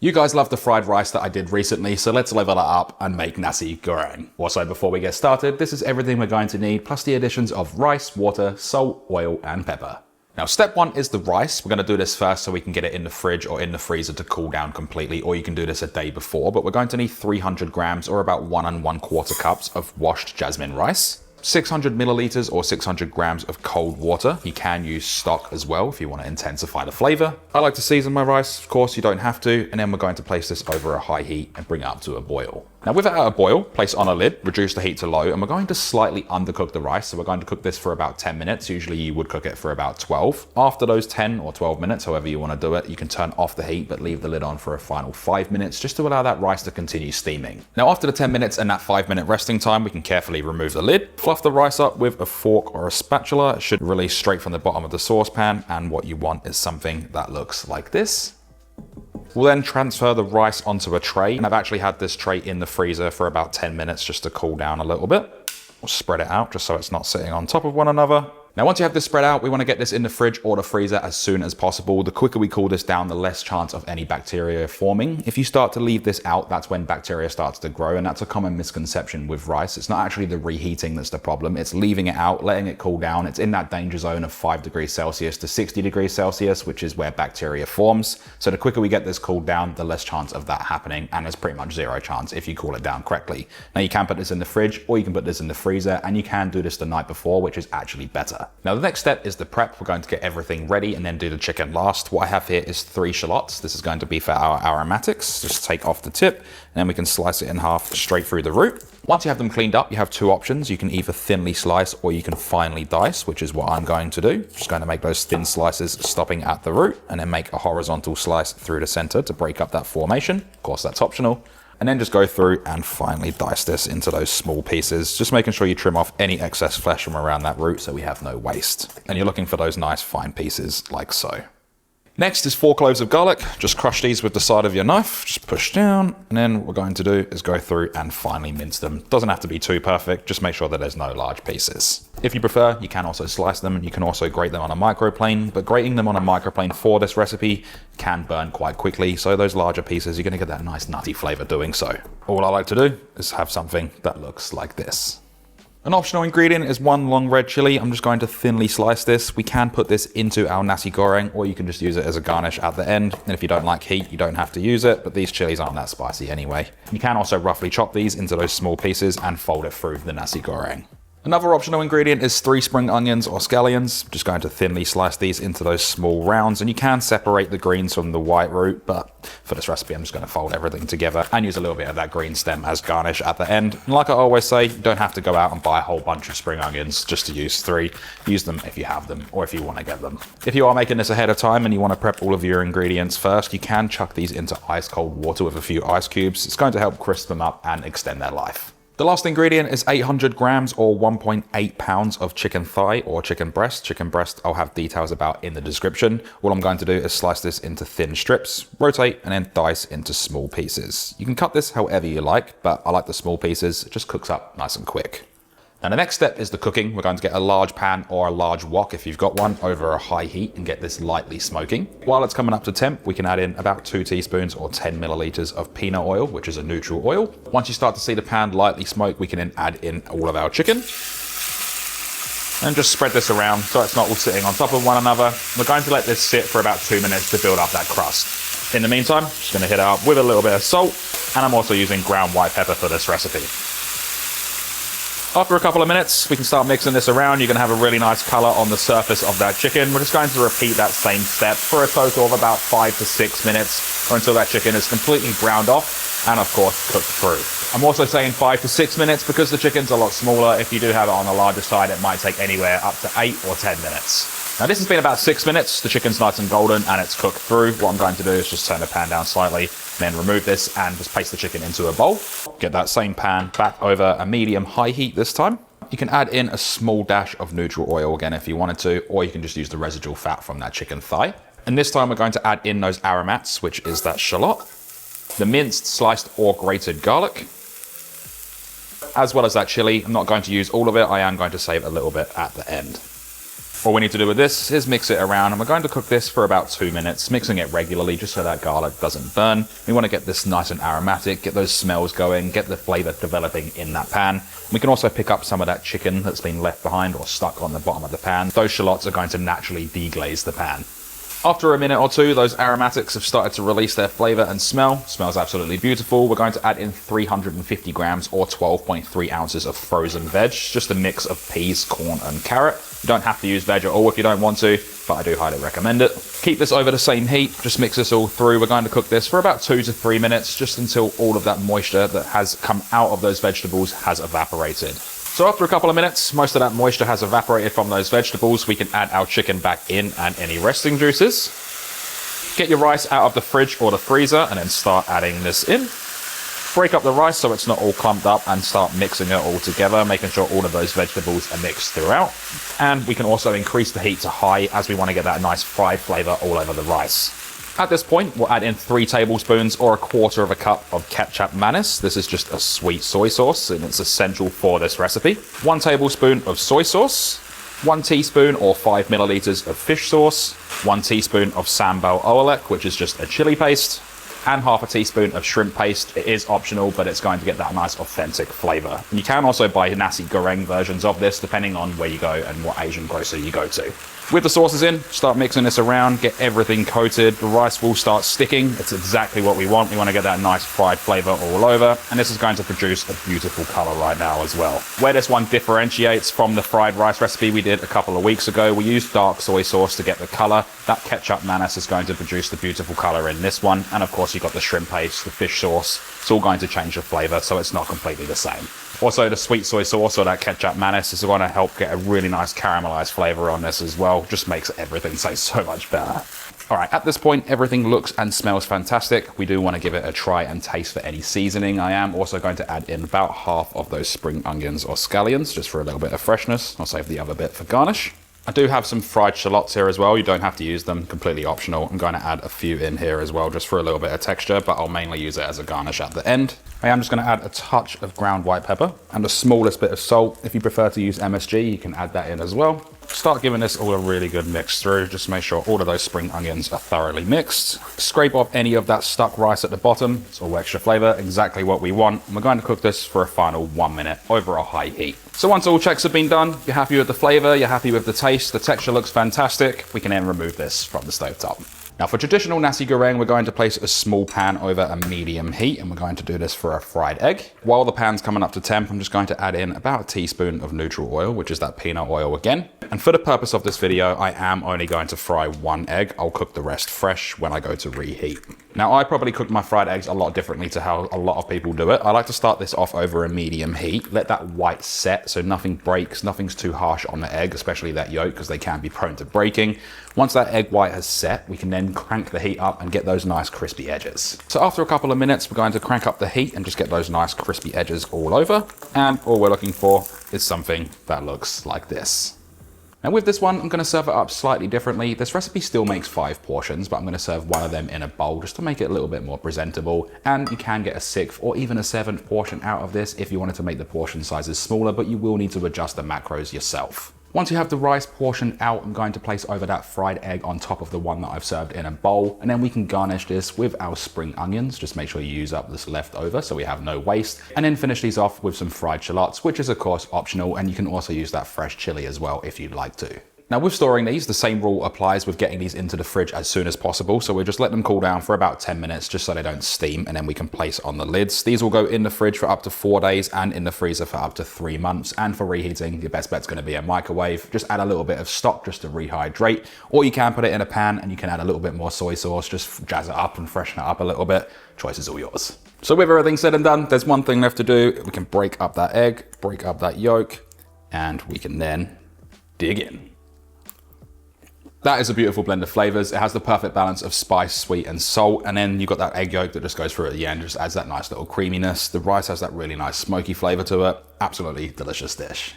You guys love the fried rice that I did recently, so let's level it up and make Nasi Goreng. Also, before we get started, this is everything we're going to need, plus the additions of rice, water, salt, oil, and pepper. Now, step one is the rice. We're going to do this first so we can get it in the fridge or in the freezer to cool down completely, or you can do this a day before, but we're going to need 300 grams or about 1 1/4 cups of washed jasmine rice. 600 milliliters or 600 grams of cold water. You can use stock as well if you want to intensify the flavor. I like to season my rice, of course you don't have to, and then we're going to place this over a high heat and bring it up to a boil. Now with it at a boil, place it on a lid, reduce the heat to low, and we're going to slightly undercook the rice. So we're going to cook this for about 10 minutes. Usually you would cook it for about 12. After those 10 or 12 minutes, however you want to do it, you can turn off the heat, but leave the lid on for a final 5 minutes just to allow that rice to continue steaming. Now after the 10 minutes and that 5-minute resting time, we can carefully remove the lid, fluff the rice up with a fork or a spatula. It should release straight from the bottom of the saucepan, and what you want is something that looks like this. We'll then transfer the rice onto a tray, and I've actually had this tray in the freezer for about 10 minutes just to cool down a little bit. We'll spread it out just so it's not sitting on top of one another. Now once you have this spread out, we want to get this in the fridge or the freezer as soon as possible. The quicker we cool this down, the less chance of any bacteria forming. If you start to leave this out, that's when bacteria starts to grow, and that's a common misconception with rice. It's not actually the reheating that's the problem, it's leaving it out, letting it cool down. It's in that danger zone of 5 degrees Celsius to 60 degrees Celsius, which is where bacteria forms. So the quicker we get this cooled down, the less chance of that happening, and there's pretty much zero chance if you cool it down correctly. Now you can put this in the fridge or you can put this in the freezer, and you can do this the night before, which is actually better. Now the next step is the prep. We're going to get everything ready and then do the chicken last. What I have here is 3 shallots. This is going to be for our aromatics. Just take off the tip and then we can slice it in half straight through the root. Once you have them cleaned up, you have 2 options. You can either thinly slice or you can finely dice, which is what I'm going to do. Just going to make those thin slices stopping at the root and then make a horizontal slice through the center to break up that formation. Of course, that's optional. And then just go through and finely dice this into those small pieces, just making sure you trim off any excess flesh from around that root so we have no waste. And you're looking for those nice fine pieces like so. Next is 4 cloves of garlic. Just crush these with the side of your knife, just push down, and then what we're going to do is go through and finely mince them. Doesn't have to be too perfect, just make sure that there's no large pieces. If you prefer, you can also slice them and you can also grate them on a microplane, but grating them on a microplane for this recipe can burn quite quickly, so those larger pieces, you're gonna get that nice nutty flavor doing so. All I like to do is have something that looks like this. An optional ingredient is 1 long red chili. I'm just going to thinly slice this. We can put this into our Nasi Goreng, or you can just use it as a garnish at the end. And if you don't like heat, you don't have to use it, but these chilies aren't that spicy anyway. You can also roughly chop these into those small pieces and fold it through the Nasi Goreng. Another optional ingredient is 3 spring onions or scallions. Just going to thinly slice these into those small rounds, and you can separate the greens from the white root, but for this recipe I'm just going to fold everything together and use a little bit of that green stem as garnish at the end. And like I always say, you don't have to go out and buy a whole bunch of spring onions just to use 3. Use them if you have them or if you want to get them. If you are making this ahead of time and you want to prep all of your ingredients first, you can chuck these into ice cold water with a few ice cubes. It's going to help crisp them up and extend their life. The last ingredient is 800 grams or 1.8 pounds of chicken thigh or chicken breast. Chicken breast I'll have details about in the description. All I'm going to do is slice this into thin strips, rotate, and then dice into small pieces. You can cut this however you like, but I like the small pieces. It just cooks up nice and quick. Now the next step is the cooking. We're going to get a large pan or a large wok if you've got one over a high heat and get this lightly smoking. While it's coming up to temp, we can add in about 2 teaspoons or 10 milliliters of peanut oil, which is a neutral oil. Once you start to see the pan lightly smoke, we can then add in all of our chicken. And just spread this around so it's not all sitting on top of one another. We're going to let this sit for about 2 minutes to build up that crust. In the meantime, just going to hit it up with a little bit of salt, and I'm also using ground white pepper for this recipe. After a couple of minutes, we can start mixing this around. You're going to have a really nice color on the surface of that chicken. We're just going to repeat that same step for a total of about 5 to 6 minutes, or until that chicken is completely browned off and of course cooked through. I'm also saying 5 to 6 minutes because the chicken's a lot smaller. If you do have it on the larger side, it might take anywhere up to 8 or 10 minutes. Now this has been about 6 minutes. The chicken's nice and golden and it's cooked through. What I'm going to do is just turn the pan down slightly, then remove this and just place the chicken into a bowl. Get that same pan back over a medium-high heat this time. You can add in a small dash of neutral oil again if you wanted to, or you can just use the residual fat from that chicken thigh. And this time we're going to add in those aromats, which is that shallot, the minced, sliced or grated garlic, as well as that chili. I'm not going to use all of it. I am going to save a little bit at the end. All we need to do with this is mix it around, and we're going to cook this for about 2 minutes, mixing it regularly just so that garlic doesn't burn. We want to get this nice and aromatic, get those smells going, get the flavor developing in that pan. We can also pick up some of that chicken that's been left behind or stuck on the bottom of the pan. Those shallots are going to naturally deglaze the pan. After a minute or two, those aromatics have started to release their flavor and smell. Smells absolutely beautiful. We're going to add in 350 grams or 12.3 ounces of frozen veg, just a mix of peas, corn, and carrot. You don't have to use veg at all if you don't want to, but I do highly recommend it. Keep this over the same heat, just mix this all through. We're going to cook this for about 2 to 3 minutes, just until all of that moisture that has come out of those vegetables has evaporated. So after a couple of minutes, most of that moisture has evaporated from those vegetables. We can add our chicken back in and any resting juices. Get your rice out of the fridge or the freezer and then start adding this in. Break up the rice so it's not all clumped up and start mixing it all together, making sure all of those vegetables are mixed throughout. And we can also increase the heat to high as we want to get that nice fried flavor all over the rice. At this point, we'll add in 3 tablespoons or 1/4 cup of kecap mayonnaise. This is just a sweet soy sauce and it's essential for this recipe. 1 tablespoon of soy sauce, 1 teaspoon or 5 milliliters of fish sauce, 1 teaspoon of sambal oelek, which is just a chili paste, and 1/2 teaspoon of shrimp paste. It is optional, but it's going to get that nice authentic flavor. You can also buy Nasi Goreng versions of this, depending on where you go and what Asian grocer you go to. With the sauces in, start mixing this around, get everything coated. The rice will start sticking. It's exactly what we want. We want to get that nice fried flavor all over. And this is going to produce a beautiful color right now as well. Where this one differentiates from the fried rice recipe we did a couple of weeks ago, we used dark soy sauce to get the color. That ketchup mayonnaise is going to produce the beautiful color in this one. And of course, you've got the shrimp paste, the fish sauce. It's all going to change the flavor, so it's not completely the same. Also, the sweet soy sauce or that ketchup mayonnaise is going to help get a really nice caramelized flavor on this as well. Just makes everything taste so much better. All right, at this point, everything looks and smells fantastic. We do want to give it a try and taste for any seasoning. I am also going to add in about 1/2 of those spring onions or scallions, just for a little bit of freshness. I'll save the other bit for garnish. I do have some fried shallots here as well. You don't have to use them, completely optional. I'm going to add a few in here as well, just for a little bit of texture, but I'll mainly use it as a garnish at the end. I am just going to add a touch of ground white pepper and the smallest bit of salt. If you prefer to use MSG, you can add that in as well. Start giving this all a really good mix through. Just make sure all of those spring onions are thoroughly mixed. Scrape off any of that stuck rice at the bottom. It's all extra flavor, exactly what we want. And we're going to cook this for a final 1 minute over a high heat. So once all checks have been done, you're happy with the flavor, you're happy with the taste, the texture looks fantastic, we can then remove this from the stovetop. Now for traditional Nasi Goreng, we're going to place a small pan over a medium heat, and we're going to do this for a fried egg. While the pan's coming up to temp, I'm just going to add in about a teaspoon of neutral oil, which is that peanut oil again. And for the purpose of this video, I am only going to fry 1 egg. I'll cook the rest fresh when I go to reheat. Now I probably cook my fried eggs a lot differently to how a lot of people do it. I like to start this off over a medium heat, let that white set so nothing breaks, nothing's too harsh on the egg, especially that yolk, because they can be prone to breaking. Once that egg white has set, we can then crank the heat up and get those nice crispy edges. So after a couple of minutes, we're going to crank up the heat and just get those nice crispy edges all over. And all we're looking for is something that looks like this. Now with this one, I'm going to serve it up slightly differently. This recipe still makes 5 portions, but I'm going to serve one of them in a bowl just to make it a little bit more presentable. And you can get a 6th or even a 7th portion out of this if you wanted to make the portion sizes smaller, but you will need to adjust the macros yourself. Once you have the rice portioned out, I'm going to place over that fried egg on top of the one that I've served in a bowl. And then we can garnish this with our spring onions. Just make sure you use up this leftover so we have no waste. And then finish these off with some fried shallots, which is of course optional. And you can also use that fresh chili as well if you'd like to. Now with storing these, the same rule applies with getting these into the fridge as soon as possible. So we just let them cool down for about 10 minutes just so they don't steam, and then we can place on the lids. These will go in the fridge for up to 4 days and in the freezer for up to 3 months. And for reheating, your best bet's gonna be a microwave. Just add a little bit of stock just to rehydrate, or you can put it in a pan and you can add a little bit more soy sauce, just jazz it up and freshen it up a little bit. Choice is all yours. So with everything said and done, there's one thing left to do. We can break up that egg, break up that yolk, and we can then dig in. That is a beautiful blend of flavors. It has the perfect balance of spice, sweet, and salt. And then you've got that egg yolk that just goes through at the end, just adds that nice little creaminess. The rice has that really nice smoky flavor to it. Absolutely delicious dish.